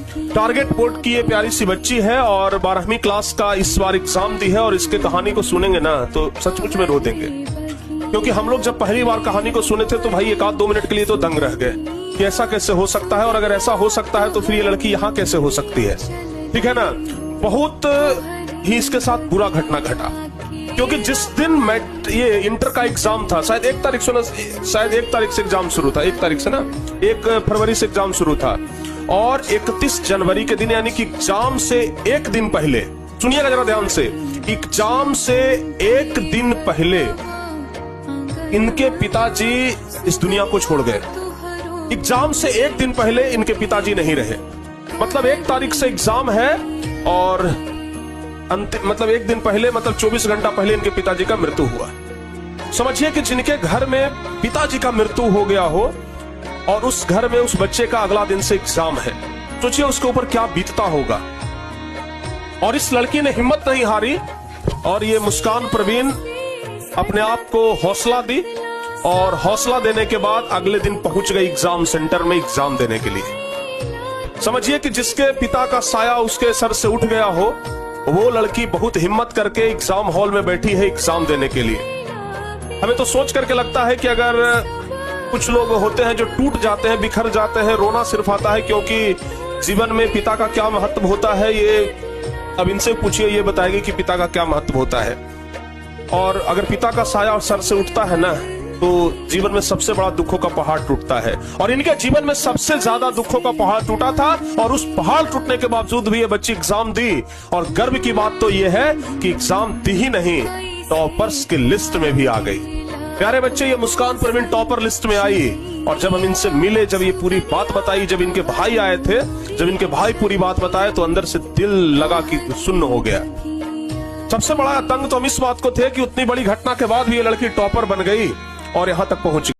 Target board की ये प्यारी सी बच्ची है और 12वीं क्लास का इस बार एग्जाम दी है और इसके कहानी को सुनेंगे ना तो सचमुच में रो देंगे। क्योंकि हम लोग जब पहली बार कहानी को सुने थे तो भाई एक आध 2 मिनट के लिए तो दंग रह गए कि ऐसा कैसे हो सकता है, और अगर ऐसा हो सकता है तो फिर ये लड़की यहाँ कैसे हो सकती है। ठीक है ना, बहुत ही इसके साथ बुरा घटना घटा। क्योंकि जिस दिन ये इंटर का एग्जाम था, शायद 1 तारीख से एग्जाम शुरू था, 1 तारीख से ना, 1 फरवरी से एग्जाम शुरू था, और 31 जनवरी के दिन यानी कि एग्जाम से 1 दिन पहले, सुनिएगा जरा ध्यान से, एग्जाम से 1 दिन पहले इनके पिताजी इस दुनिया को छोड़ गए। एग्जाम से 1 दिन पहले इनके पिताजी नहीं रहे। मतलब 1 तारीख से एग्जाम है और अंतिम मतलब 1 दिन पहले, मतलब 24 घंटा पहले इनके पिताजी का मृत्यु हुआ। समझिए कि जिनके घर में पिताजी का मृत्यु हो गया हो और उस घर में उस बच्चे का अगला दिन से एग्जाम है, सोचिए उसके ऊपर क्या बीतता होगा। और इस लड़की ने हिम्मत नहीं हारी और ये मुस्कान प्रवीण अपने आप को हौसला दी, और हौसला देने के बाद अगले दिन पहुंच गई एग्जाम सेंटर में एग्जाम देने के लिए। समझिए कि जिसके पिता का साया उसके सर से उठ गया हो, वो लड़की बहुत हिम्मत करके एग्जाम हॉल में बैठी है एग्जाम देने के लिए। हमें तो सोच करके लगता है कि अगर कुछ लोग होते हैं जो टूट जाते हैं, बिखर जाते हैं, रोना सिर्फ आता है क्योंकि जीवन में पिता का क्या महत्व होता है, ये अब इनसे पूछिए, ये बताएगी कि पिता का क्या महत्व होता है। और अगर पिता का साया सर से उठता है ना तो जीवन में सबसे बड़ा दुखों का पहाड़ टूटता है। और इनके जीवन में सबसे ज्यादा दुखों का पहाड़ टूटा था, और उस पहाड़ टूटने के बावजूद भी ये बच्ची एग्जाम दी। और गर्व की बात तो ये है कि एग्जाम दी ही नहीं, टॉपर्स की लिस्ट में भी आ गई। प्यारे बच्चे, ये मुस्कान प्रवीण टॉपर लिस्ट में आई। और जब हम इनसे मिले, जब ये पूरी बात बताई, जब इनके भाई आए थे, जब इनके भाई पूरी बात बताए, तो अंदर से दिल लगा कि सुन्न हो गया। सबसे बड़ा तंग तो हम इस बात को थे कि उतनी बड़ी घटना के बाद भी ये लड़की टॉपर बन गई और यहां तक पहुंच गई।